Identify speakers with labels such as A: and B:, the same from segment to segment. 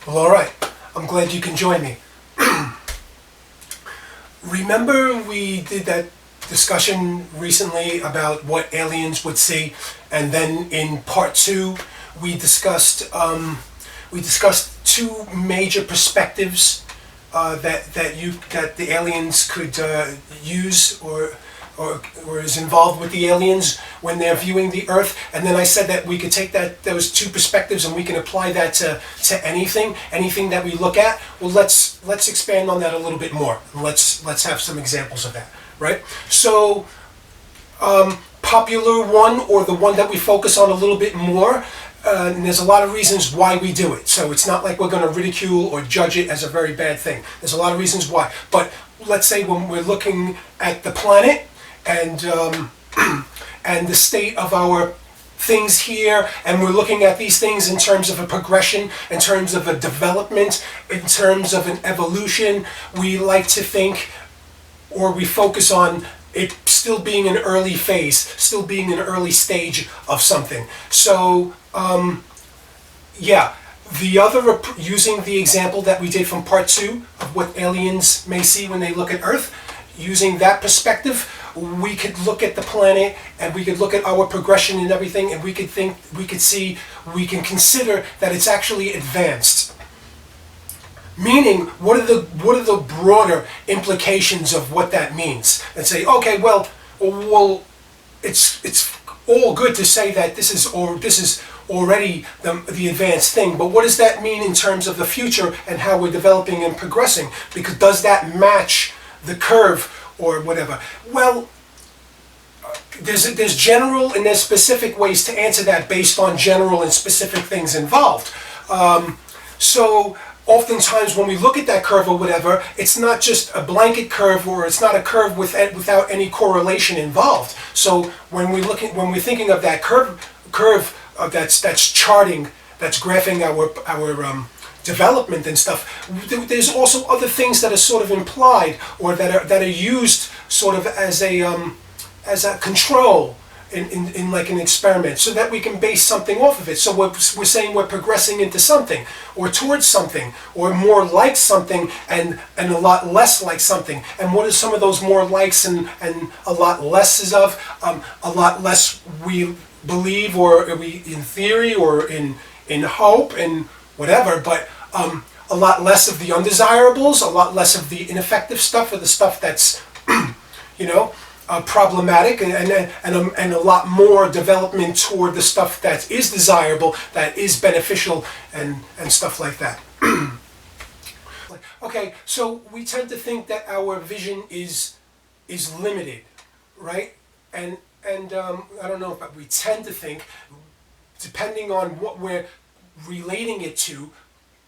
A: Well, all right. I'm glad you can join me. Remember we did that discussion recently about what aliens would see, and then in part two we discussed two major perspectives that the aliens could use or is involved with the aliens when they're viewing the Earth. And then I said that we could take those two perspectives and we can apply that to anything that we look at. Well, let's expand on that a little bit more. Let's have some examples of that, right? So, popular one, or the one that we focus on a little bit more. And there's a lot of reasons why we do it. So it's not like we're going to ridicule or judge it as a very bad thing. There's a lot of reasons why. But let's say when we're looking at the planet and and the state of our things here, and we're looking at these things in terms of a progression, in terms of a development, in terms of an evolution, we like to think, or we focus on it still being an early phase, still being an early stage of something. So, yeah, using the example that we did from part two of what aliens may see when they look at Earth, using that perspective, we could look at the planet and we could look at our progression and everything, and we could consider that it's actually advanced. Meaning, what are the broader implications of what that means? And say, okay, well, it's all good to say that this is already the advanced thing, but what does that mean in terms of the future and how we're developing and progressing? Because does that match the curve or whatever? Well, there's general and there's specific ways to answer that based on general and specific things involved. So oftentimes when we look at that curve or whatever, it's not just a blanket curve, or it's not a curve without any correlation involved. So when we're thinking of that curve that's charting, that's graphing our development and stuff, there's also other things that are sort of implied, or that are used sort of as a control in like an experiment, so that we can base something off of it. So we're saying we're progressing into something, or towards something, or more like something, and a lot less like something. And what are some of those more likes and a lot lesses of? A lot less we believe, or we in theory, or in hope and whatever, but a lot less of the undesirables, a lot less of the ineffective stuff, or the stuff that's problematic, and a lot more development toward the stuff that is desirable, that is beneficial, and stuff like that. Okay, so we tend to think that our vision is limited, right? And I don't know, but we tend to think, depending on what we're relating it to,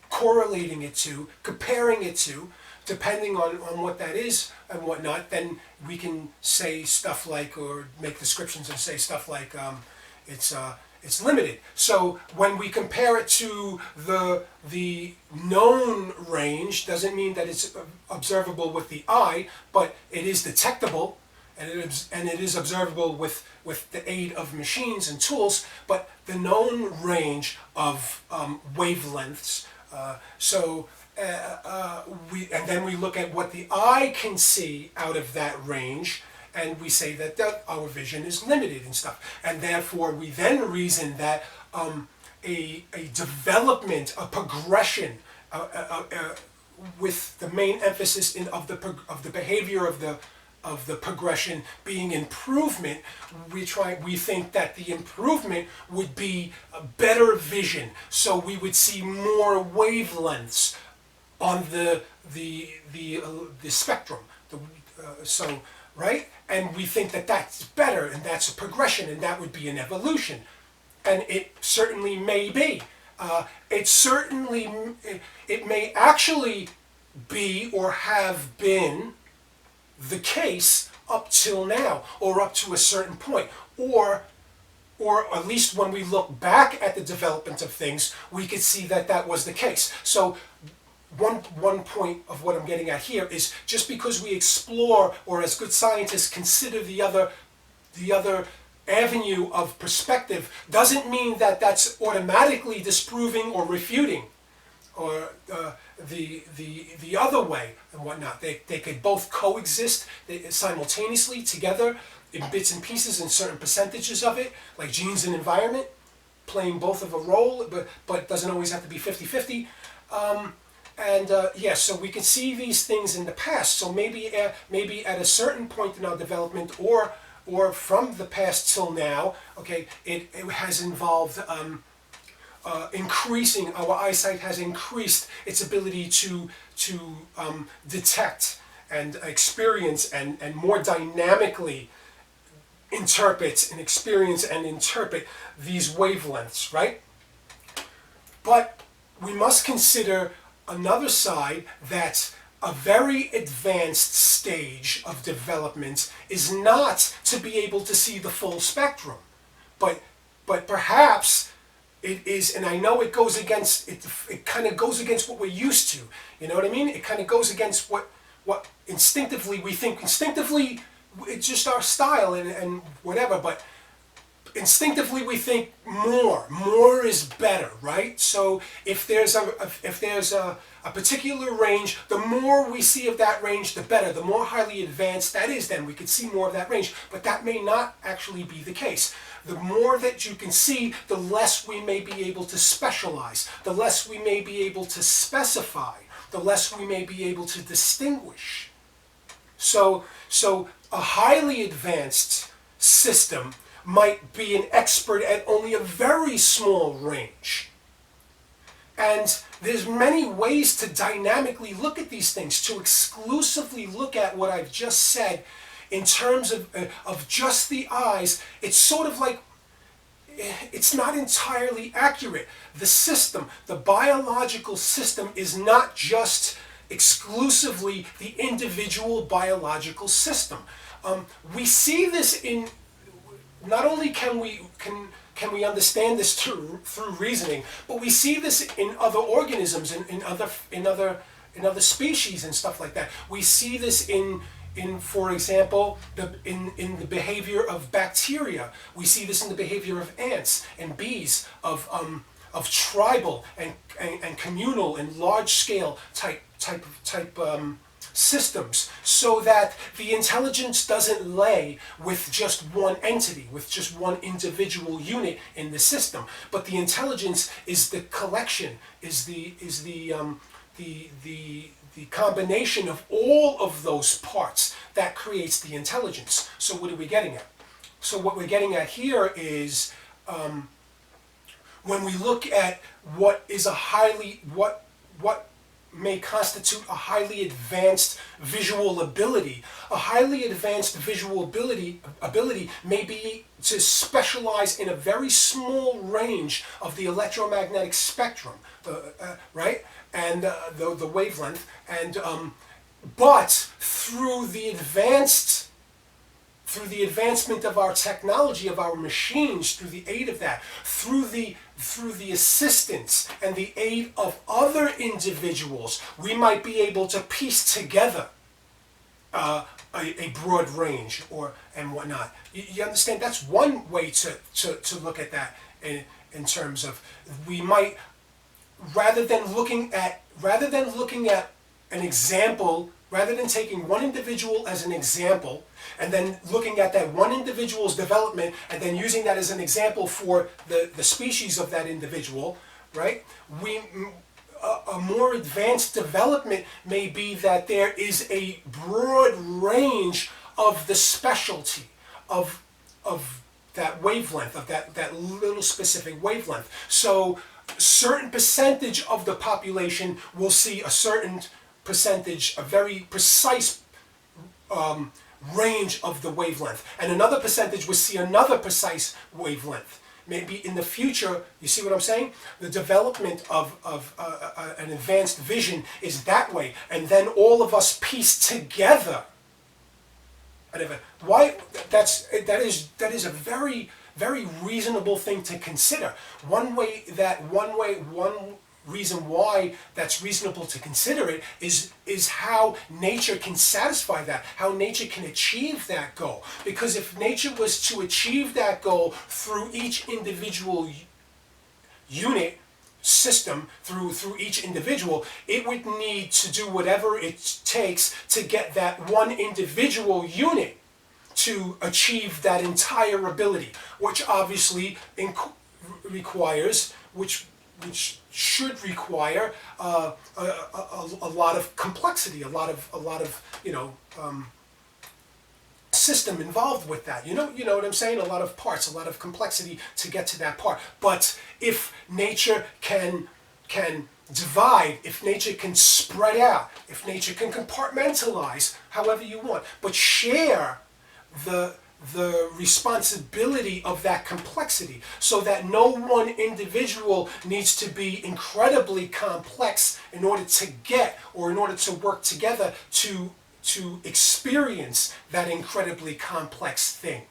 A: correlating it to, comparing it to, depending on what that is and whatnot, then we can say stuff like, or make descriptions and say stuff like, it's limited. So when we compare it to the known range, doesn't mean that it's observable with the eye, but it is detectable, and it is observable with the aid of machines and tools. But the known range of wavelengths. And then we look at what the eye can see out of that range, and we say that our vision is limited and stuff. And therefore, we then reason that a development, a progression, with the main emphasis of the behavior of the progression being improvement, we think that the improvement would be a better vision. So we would see more wavelengths on the spectrum. Right? And we think that that's better, and that's a progression, and that would be an evolution. And it certainly may be. It may actually be, or have been, the case up till now, or up to a certain point, or at least when we look back at the development of things, we could see that was the case. So one point of what I'm getting at here is, just because we explore, or as good scientists consider the other avenue of perspective, doesn't mean that that's automatically disproving or refuting the other way and whatnot. They could both coexist simultaneously together in bits and pieces in certain percentages of it, like genes and environment, playing both of a role, but it doesn't always have to be 50-50. Yeah, so we can see these things in the past. So maybe at a certain point in our development, or from the past till now, okay, it has involved increasing, our eyesight has increased its ability to detect and experience and more dynamically interpret and experience and interpret these wavelengths, right? But we must consider another side, that a very advanced stage of development is not to be able to see the full spectrum, but perhaps it is, and I know it goes against it. It kind of goes against what we're used to. You know what I mean? It kind of goes against what instinctively we think. Instinctively, it's just our style and whatever. But instinctively, we think more is better, right? So if there's a particular range, the more we see of that range, the better. The more highly advanced that is, then we could see more of that range. But that may not actually be the case. The more that you can see, the less we may be able to specialize, the less we may be able to specify, the less we may be able to distinguish. So a highly advanced system might be an expert at only a very small range. And there's many ways to dynamically look at these things, to exclusively look at what I've just said in terms of just the eyes. It's sort of like, it's not entirely accurate. The system, the biological system, is not just exclusively the individual biological system. We see this in, not only can we understand this through reasoning, but we see this in other organisms, in other species and stuff like that. We see this in for example, in the behavior of bacteria. We see this in the behavior of ants and bees, of tribal and communal and large scale type systems, so that the intelligence doesn't lay with just one entity, with just one individual unit in the system, but the intelligence is the collection, is the combination of all of those parts that creates the intelligence. So what are we getting at? So what we're getting at here is, when we look at what may constitute a highly advanced visual ability. A highly advanced visual ability may be to specialize in a very small range of the electromagnetic spectrum, right? And the wavelength, and but through the advancement of our technology, of our machines, through the aid of that, through the assistance and the aid of other individuals, we might be able to piece together a broad range and whatnot. You understand? That's one way to look at that in terms of, we might, rather than looking at an example, rather than taking one individual as an example and then looking at that one individual's development and then using that as an example for the species of that individual, right? A more advanced development may be that there is a broad range of the specialty of that wavelength, of that little specific wavelength. So a certain percentage of the population will see a certain percentage, a very precise range of the wavelength, and another percentage will see another precise wavelength. Maybe in the future, you see what I'm saying? The development of an advanced vision is that way, and then all of us piece together. Why? That is a very, very reasonable thing to consider. One reason why that's reasonable to consider it is how nature can satisfy that, how nature can achieve that goal. Because if nature was to achieve that goal through each individual unit, system, through each individual, it would need to do whatever it takes to get that one individual unit to achieve that entire ability, which obviously requires, which should require a lot of complexity, a lot of system involved with that. You know what I'm saying? A lot of parts, a lot of complexity to get to that part. But if nature can divide, if nature can spread out, if nature can compartmentalize however you want, but share the responsibility of that complexity, so that no one individual needs to be incredibly complex in order to get, or in order to work together to experience that incredibly complex thing.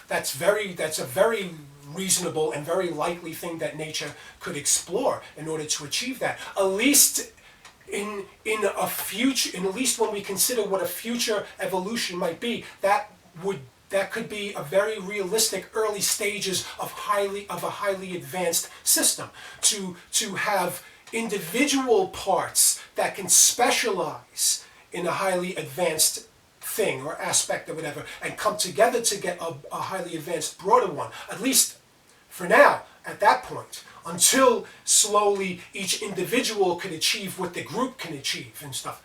A: That's a very reasonable and very likely thing that nature could explore in order to achieve that. At least in a future, at least when we consider what a future evolution might be, that could be a very realistic early stages of a highly advanced system, to have individual parts that can specialize in a highly advanced thing or aspect or whatever, and come together to get a highly advanced broader one, at least for now, at that point, until slowly each individual can achieve what the group can achieve and stuff.